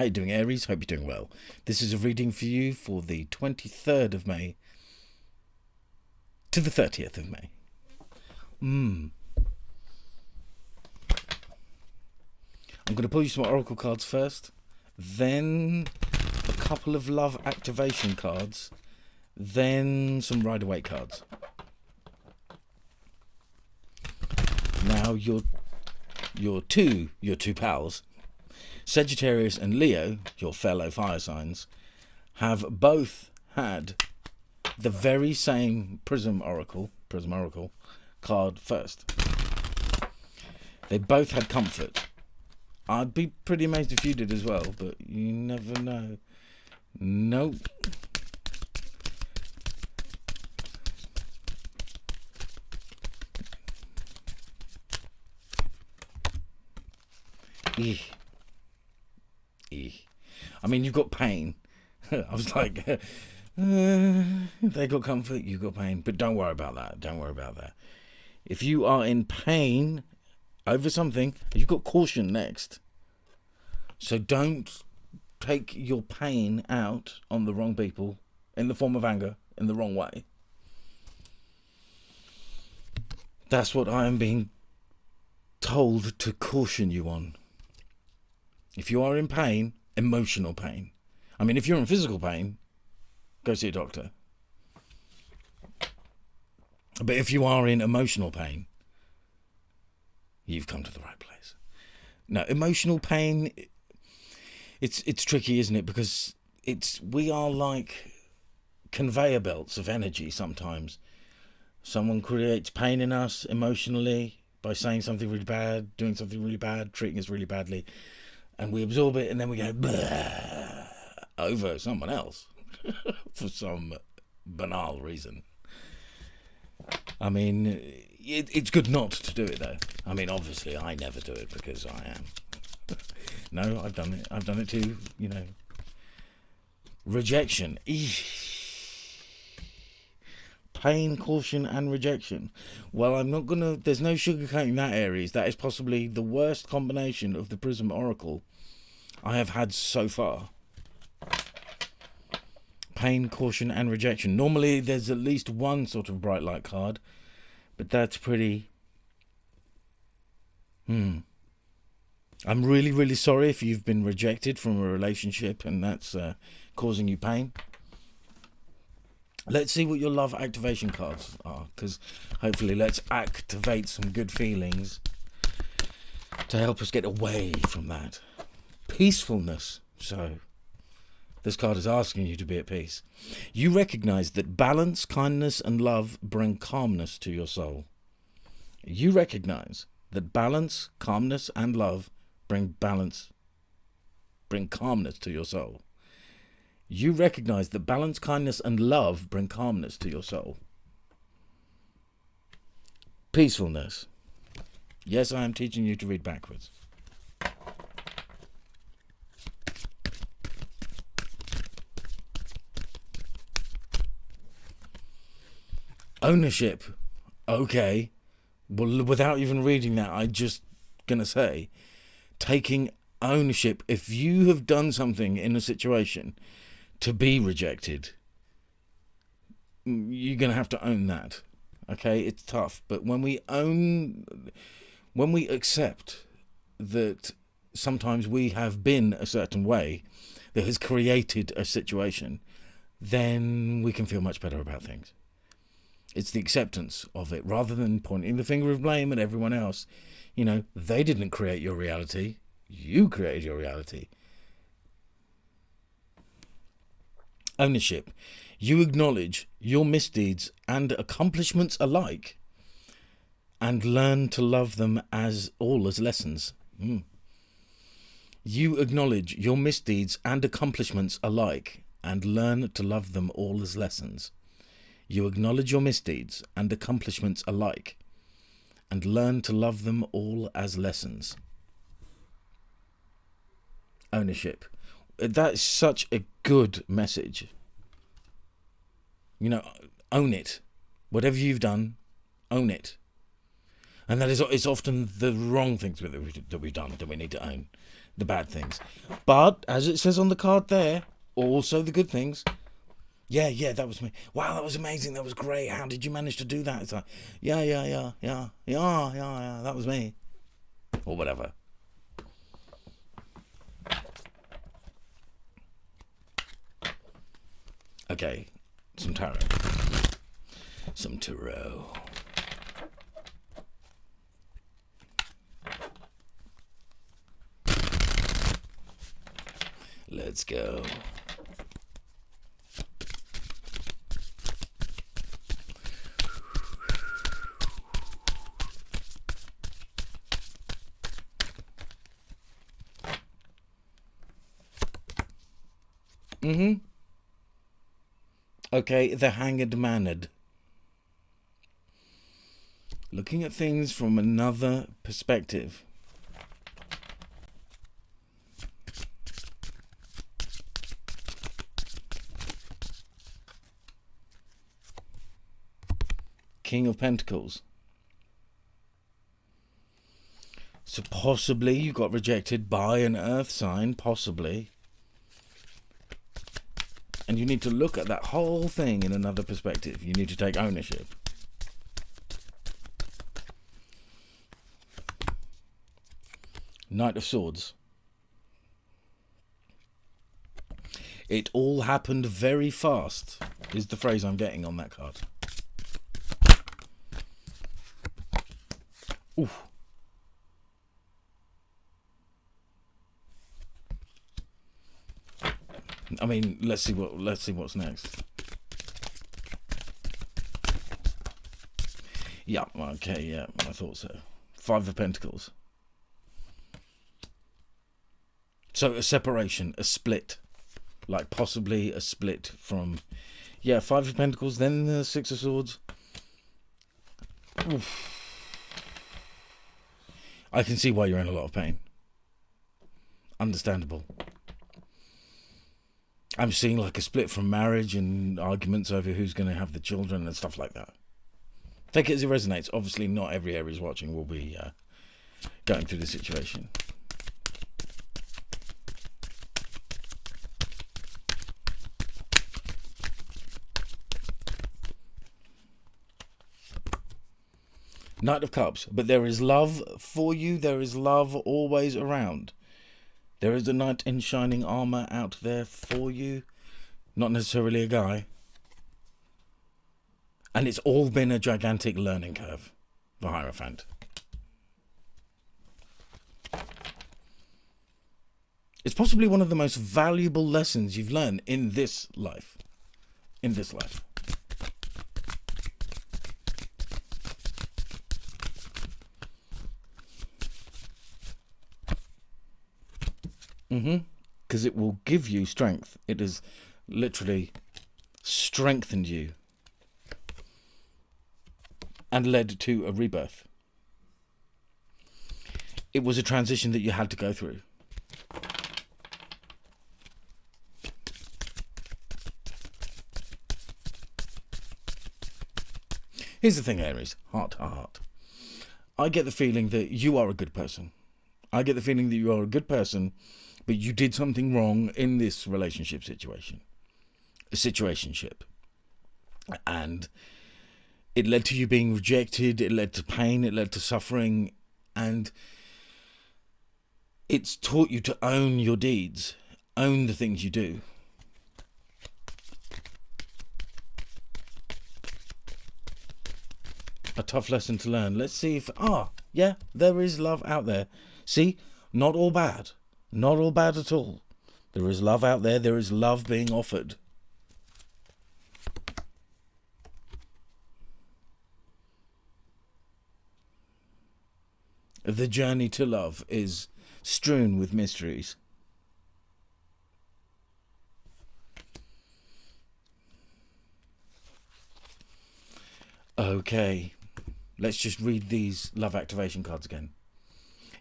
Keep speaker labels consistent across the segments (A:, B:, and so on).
A: How you doing, Aries? Hope you're doing well. This is a reading for you for the 23rd of May to the 30th of May. I'm going to pull you some oracle cards first, then a couple of love activation cards, then some Rider-Waite cards. Now your two pals, Sagittarius and Leo, your fellow fire signs, have both had the very same Prism Oracle card first. They both had comfort. I'd be pretty amazed if you did as well, but you never know. Nope. I mean, you've got pain. I was like, they got comfort, you got pain. But don't worry about that. Don't worry about that. If you are in pain over something, you've got caution next. So don't take your pain out on the wrong people in the form of anger in the wrong way. That's what I am being told to caution you on. If you are in pain, emotional pain. I mean, if you're in physical pain, go see a doctor. But if you are in emotional pain, you've come to the right place. Now, emotional pain, it's tricky, isn't it? Because we are like conveyor belts of energy sometimes. Someone creates pain in us emotionally by saying something really bad, doing something really bad, treating us really badly. And we absorb it, and then we go over someone else for some banal reason. I mean, it's good not to do it, though. I mean, obviously, I never do it because I am. No, I've done it. I've done it too, you know. Rejection. Pain, caution, and rejection. Well, I'm not gonna. There's no sugarcoating that, Aries. That is possibly the worst combination of the Prism Oracle I have had so far. Pain, caution, and rejection. Normally, there's at least one sort of bright light card, but that's pretty. I'm really, really sorry if you've been rejected from a relationship and that's causing you pain. Let's see what your love activation cards are, because hopefully let's activate some good feelings to help us get away from that. Peacefulness. So, this card is asking you to be at peace. You recognize that balance, kindness, and love bring calmness to your soul. You recognize that balance, calmness, and love bring calmness to your soul. You recognize that balance, kindness, and love bring calmness to your soul. Peacefulness. Yes, I am teaching you to read backwards. Ownership. Okay. Well, without even reading that, I'm just going to say, taking ownership. If you have done something in a situation to be rejected, you're going to have to own that. Okay, it's tough. But when we accept that sometimes we have been a certain way that has created a situation, then we can feel much better about things. It's the acceptance of it, rather than pointing the finger of blame at everyone else. You know, they didn't create your reality. You created your reality. Ownership. You acknowledge your misdeeds and accomplishments alike and learn to love them as lessons. You acknowledge your misdeeds and accomplishments alike and learn to love them all as lessons. You acknowledge your misdeeds and accomplishments alike and learn to love them all as lessons. Ownership. That's such a good message. You know, own it. Whatever you've done, own it. And that is, it's often the wrong things that we've done that we need to own. the bad things. But, as it says on the card there, also the good things. Yeah, that was me. Wow, that was amazing. That was great. How did you manage to do that? It's like, yeah, that was me. Or whatever. Okay, some tarot. Some tarot. Let's go. Okay, the hanged maned. Looking at things from another perspective. King of Pentacles. So possibly you got rejected by an earth sign, possibly. And you need to look at that whole thing in another perspective. You need to take ownership. Knight of Swords. It all happened very fast, is the phrase I'm getting on that card. Oof. I mean, let's see what's next. Yeah, okay, yeah, I thought so. Five of Pentacles. So a separation, a split. Like possibly a split from... Yeah, Five of Pentacles, then the Six of Swords. Oof. I can see why you're in a lot of pain. Understandable. I'm seeing like a split from marriage and arguments over who's going to have the children and stuff like that. Take it as it resonates. Obviously, not every Aries watching will be going through the situation. Knight of Cups. But there is love for you. There is love always around. There is a knight in shining armor out there for you. Not necessarily a guy. And it's all been a gigantic learning curve for Hierophant. It's possibly one of the most valuable lessons you've learned in this life. In this life. Because it will give you strength. It has literally strengthened you and led to a rebirth. It was a transition that you had to go through. Here's the thing, Aries, heart to heart. I get the feeling that you are a good person. I get the feeling that you are a good person, but you did something wrong in this relationship situation. A situationship. And it led to you being rejected, it led to pain, it led to suffering, and it's taught you to own your deeds, own the things you do. A tough lesson to learn. Let's see if... yeah, there is love out there. See, not all bad. Not all bad at all. There is love out there. There is love being offered. The journey to love is strewn with mysteries. Okay, let's just read these love activation cards again.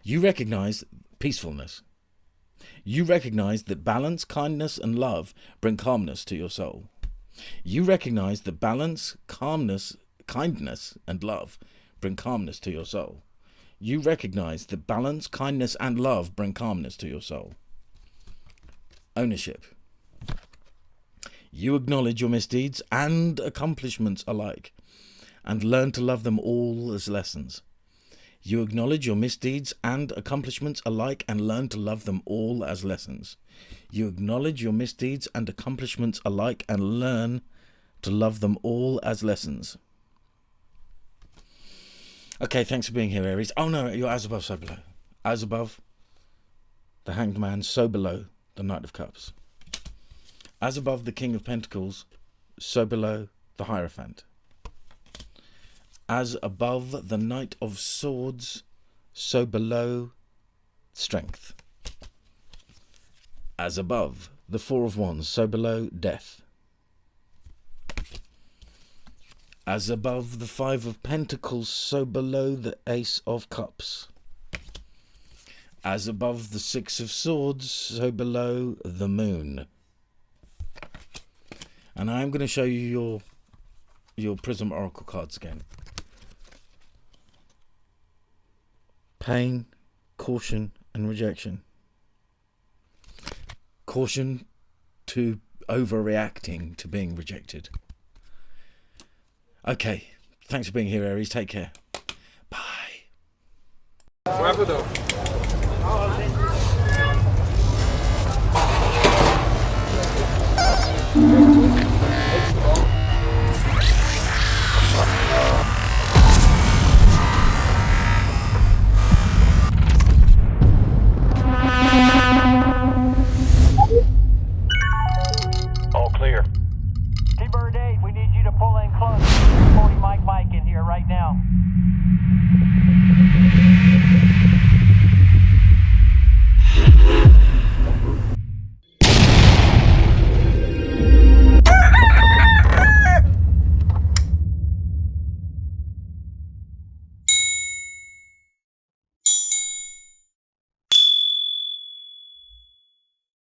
A: You recognize peacefulness. You recognize that balance, kindness, and love bring calmness to your soul. You recognize that balance, calmness, kindness, and love bring calmness to your soul. You recognize that balance, kindness, and love bring calmness to your soul. Ownership. You acknowledge your misdeeds and accomplishments alike, and learn to love them all as lessons. You acknowledge your misdeeds and accomplishments alike, and learn to love them all as lessons. You acknowledge your misdeeds and accomplishments alike, and learn to love them all as lessons. Okay, thanks for being here, Aries. Oh no, you're as above, so below. As above, the Hanged Man, so below, the Knight of Cups. As above, the King of Pentacles, so below, the Hierophant. As above, the Knight of Swords, so below, Strength. As above, the Four of Wands, so below, Death. As above, the Five of Pentacles, so below, the Ace of Cups. As above, the Six of Swords, so below, the Moon. And I'm going to show you your Prism Oracle cards again. Pain, caution, and rejection. Caution to overreacting to being rejected. Okay, thanks for being here, Aries. Take care. Bye.
B: All clear.
C: T-Bird 8, we need you to pull in close. 40 Mike in here right now.